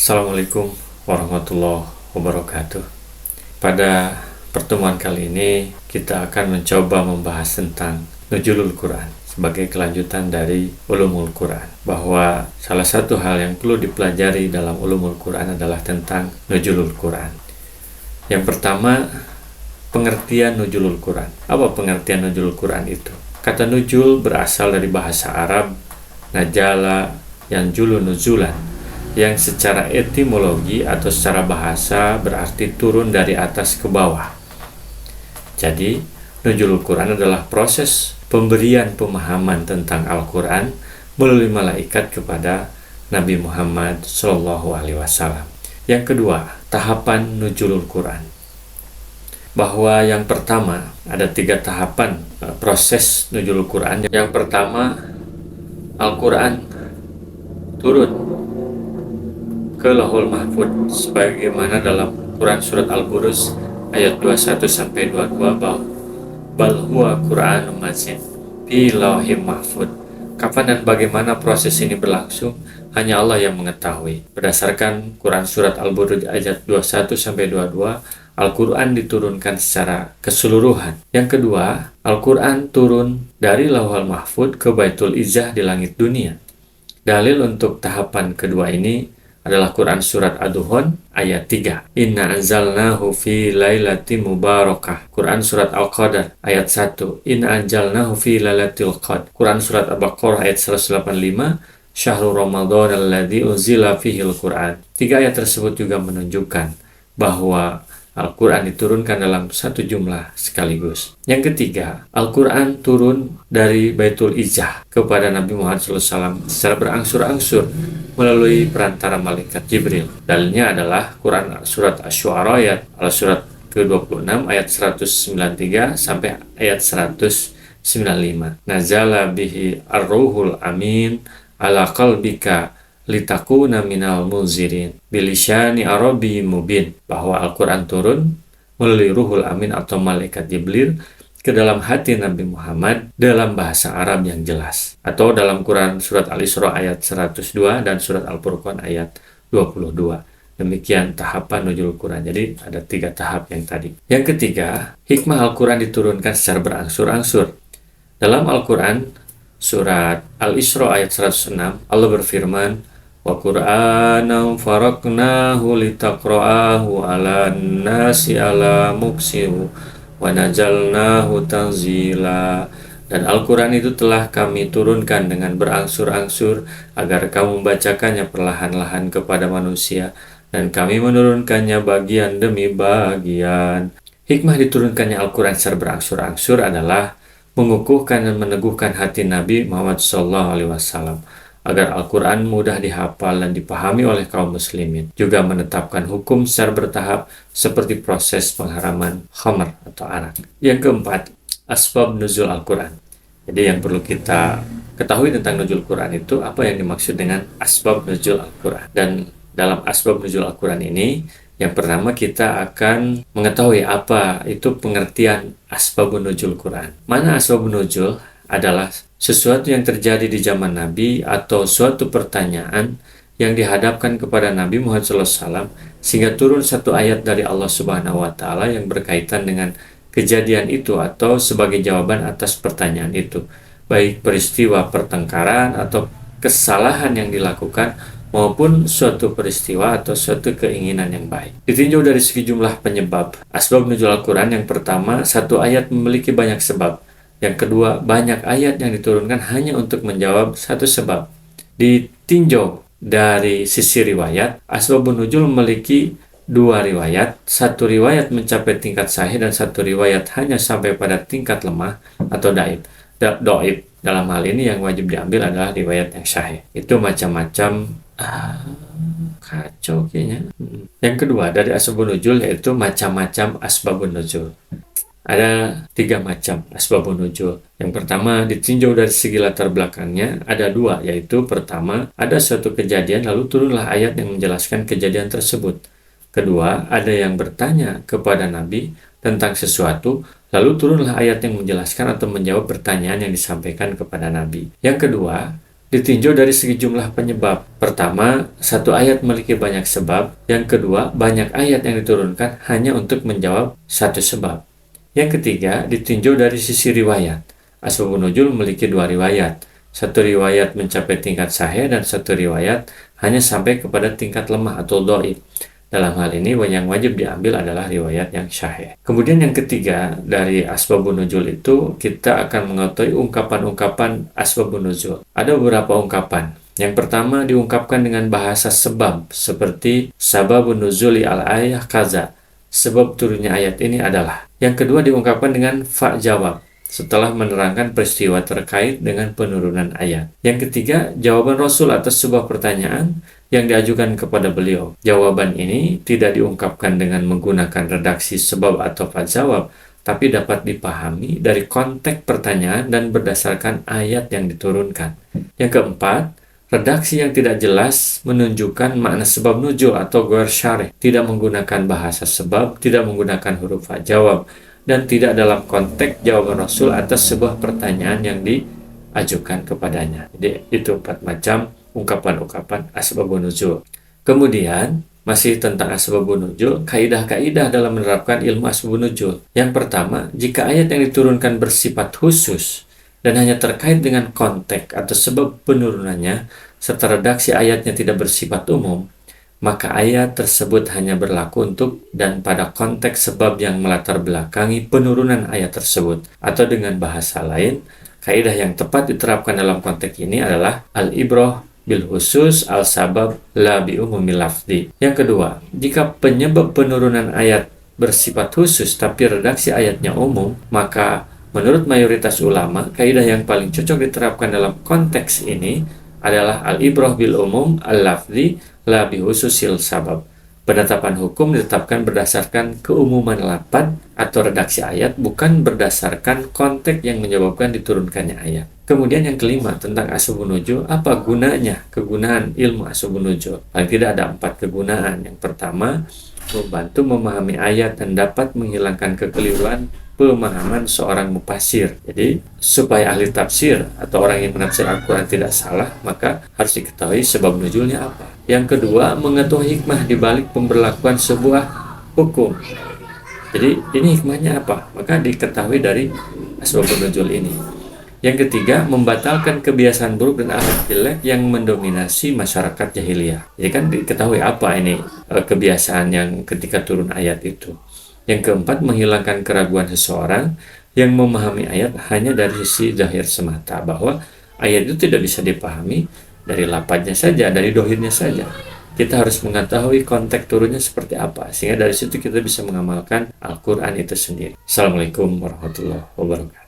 Assalamualaikum warahmatullahi wabarakatuh. Pada pertemuan kali ini kita akan mencoba membahas tentang Nuzulul Quran sebagai kelanjutan dari Ulumul Quran, bahwa salah satu hal yang perlu dipelajari dalam Ulumul Quran adalah tentang Nuzulul Quran. Yang pertama, pengertian Nuzulul Quran. Apa pengertian Nuzulul Quran itu? Kata nuzul berasal dari bahasa Arab najala yanjulu nuzulan, yang secara etimologi atau secara bahasa berarti turun dari atas ke bawah. Jadi, Nuzulul Quran adalah proses pemberian pemahaman tentang Al-Quran melalui malaikat kepada Nabi Muhammad SAW. Yang kedua, tahapan Nuzulul Quran. Bahwa yang pertama, ada 3 tahapan proses Nuzulul Quran. Yang pertama, Al-Quran turun ke Lauhul Mahfud sebagaimana dalam Quran surat Al-Buruj ayat 21-22, bal huwa Qur'anun Majid fi Lauhim Mahfud. Kapan dan bagaimana proses ini berlangsung hanya Allah yang mengetahui. Berdasarkan Quran surat Al-Buruj ayat 21-22, Al-Quran diturunkan secara keseluruhan. Yang kedua, Al-Quran turun dari Lauhul Mahfud ke Baitul Izzah di langit dunia. Dalil untuk tahapan kedua ini adalah Quran surat Ad-Duhan ayat 3. Inna anzalnahu fi lailatin mubarakah. Quran surat Al-Qadar ayat 1. Inna anzalnahu fi lailatul qadr. Quran surat Al-Baqarah ayat 185. Syahrul Ramadan alladzi unzila fihi al-Quran. 3 ayat tersebut juga menunjukkan bahwa Al-Quran diturunkan dalam satu jumlah sekaligus. Yang ketiga, Al-Quran turun dari Baitul Izzah kepada Nabi Muhammad SAW secara berangsur-angsur melalui perantara malaikat Jibril. Dalilnya adalah Quran surat Asy-Syu'ara ayat surat ke-26 ayat 193 sampai ayat 195. Nazala bihi ar-ruhul amin ala qalbika litakuna minal munzirin bilisani arabi mubin, bahwa Al-Quran turun melalui Ruhul Amin atau malaikat Jibril ke dalam hati Nabi Muhammad dalam bahasa Arab yang jelas, atau dalam Quran surat Al-Isra ayat 102 dan surat Al-Furqan ayat 22. Demikian tahapan Nuzulul Quran. Jadi ada 3 tahap yang tadi. Yang ketiga, hikmah Al-Quran diturunkan secara berangsur-angsur. Dalam Al-Quran surat Al-Isra ayat 106, Allah berfirman, wa Qur'anan faraqnahu litaqra'ahu 'alan nasi 'ala muksihu wa nazzalnahu tanzila. Dan Al-Quran itu telah kami turunkan dengan berangsur-angsur agar kamu membacakannya perlahan-lahan kepada manusia, dan kami menurunkannya bagian demi bagian. Hikmah diturunkannya Al-Quran secara berangsur-angsur adalah mengukuhkan dan meneguhkan hati Nabi Muhammad SAW agar Al-Quran mudah dihafal dan dipahami oleh kaum muslimin. Juga menetapkan hukum secara bertahap seperti proses pengharaman khamr atau arak. Yang keempat, asbab nuzul Al-Quran. Jadi yang perlu kita ketahui tentang nuzul Quran itu apa yang dimaksud dengan asbab nuzul Al-Quran. Dan dalam asbab nuzul Al-Quran ini, yang pertama kita akan mengetahui apa itu pengertian asbabun nuzul Quran. Mana asbabun nuzul adalah sesuatu yang terjadi di zaman Nabi atau suatu pertanyaan yang dihadapkan kepada Nabi Muhammad SAW sehingga turun satu ayat dari Allah Subhanahu wa Ta'ala yang berkaitan dengan kejadian itu atau sebagai jawaban atas pertanyaan itu, baik peristiwa pertengkaran atau kesalahan yang dilakukan maupun suatu peristiwa atau suatu keinginan yang baik. Ditinjau dari segi jumlah penyebab asbab nuzul Al-Quran, yang pertama, satu ayat memiliki banyak sebab. Yang kedua, banyak ayat yang diturunkan hanya untuk menjawab satu sebab. Ditinjau dari sisi riwayat, asbabun nuzul memiliki 2 riwayat. Satu riwayat mencapai tingkat sahih dan satu riwayat hanya sampai pada tingkat lemah atau daib. Dalam hal ini yang wajib diambil adalah riwayat yang sahih. Itu macam-macam kacau kayaknya. Yang kedua, dari asbabun nuzul yaitu macam-macam asbabun nuzul. Ada 3 macam asbabun nuzul. Yang pertama, ditinjau dari segi latar belakangnya, ada 2, yaitu pertama, ada suatu kejadian lalu turunlah ayat yang menjelaskan kejadian tersebut. Kedua, ada yang bertanya kepada Nabi tentang sesuatu, lalu turunlah ayat yang menjelaskan atau menjawab pertanyaan yang disampaikan kepada Nabi. Yang kedua, ditinjau dari segi jumlah penyebab. Pertama, satu ayat memiliki banyak sebab. Yang kedua, banyak ayat yang diturunkan hanya untuk menjawab satu sebab. Yang ketiga, ditinjau dari sisi riwayat. Asbabun nuzul memiliki dua riwayat. Satu riwayat mencapai tingkat sahih dan satu riwayat hanya sampai kepada tingkat lemah atau dhaif. Dalam hal ini, yang wajib diambil adalah riwayat yang syahih. Kemudian yang ketiga, dari asbabun nuzul itu, kita akan mengetahui ungkapan-ungkapan asbabun nuzul. Ada beberapa ungkapan. Yang pertama diungkapkan dengan bahasa sebab, seperti sababun nuzuli al-ayah kaza. Sebab turunnya ayat ini adalah. Yang kedua diungkapkan dengan fa jawab, setelah menerangkan peristiwa terkait dengan penurunan ayat. Yang ketiga, jawaban Rasul atas sebuah pertanyaan yang diajukan kepada beliau. Jawaban ini tidak diungkapkan dengan menggunakan redaksi sebab atau fa jawab, tapi dapat dipahami dari konteks pertanyaan dan berdasarkan ayat yang diturunkan. Yang keempat, redaksi yang tidak jelas menunjukkan makna sebab nuzul atau ghair syarih, tidak menggunakan bahasa sebab, tidak menggunakan huruf fa jawab, dan tidak dalam konteks jawaban Rasul atas sebuah pertanyaan yang diajukan kepadanya. Jadi itu 4 macam ungkapan-ungkapan asbabun nuzul. Kemudian masih tentang asbabun nuzul, kaidah-kaidah dalam menerapkan ilmu asbabun nuzul. Yang pertama, jika ayat yang diturunkan bersifat khusus dan hanya terkait dengan konteks atau sebab penurunannya, serta redaksi ayatnya tidak bersifat umum, maka ayat tersebut hanya berlaku untuk dan pada konteks sebab yang melatar belakangi penurunan ayat tersebut. Atau dengan bahasa lain, kaidah yang tepat diterapkan dalam konteks ini adalah al-ibrah bil khusus al-sabab la bi umumil lafzi. Yang kedua, jika penyebab penurunan ayat bersifat khusus tapi redaksi ayatnya umum, maka menurut mayoritas ulama, kaidah yang paling cocok diterapkan dalam konteks ini adalah al-ibrah bil umum al-lafzi la bi khususil sabab. Penetapan hukum ditetapkan berdasarkan keumuman lafaz atau redaksi ayat, bukan berdasarkan konteks yang menyebabkan diturunkannya ayat. Kemudian yang kelima, tentang asbabun nuzul, apa gunanya? Kegunaan ilmu asbabun nuzul. Paling tidak ada 4 kegunaan. Yang pertama, membantu memahami ayat dan dapat menghilangkan kekeliruan pemahaman seorang mufasir. Jadi, supaya ahli tafsir atau orang yang menafsir Al-Quran tidak salah, maka harus diketahui sebab nuzulnya apa. Yang kedua, mengetahui hikmah di balik pemberlakuan sebuah hukum. Jadi, ini hikmahnya apa? Maka diketahui dari asbabun nuzul ini. Yang ketiga, membatalkan kebiasaan buruk dan akhlak jelek yang mendominasi masyarakat jahiliyah. Jadi kan diketahui apa ini kebiasaan yang ketika turun ayat itu. Yang keempat, menghilangkan keraguan seseorang yang memahami ayat hanya dari sisi zahir semata, bahwa ayat itu tidak bisa dipahami dari lafadznya saja, dari dohirnya saja. Kita harus mengetahui konteks turunnya seperti apa, sehingga dari situ kita bisa mengamalkan Al-Quran itu sendiri. Assalamualaikum warahmatullahi wabarakatuh.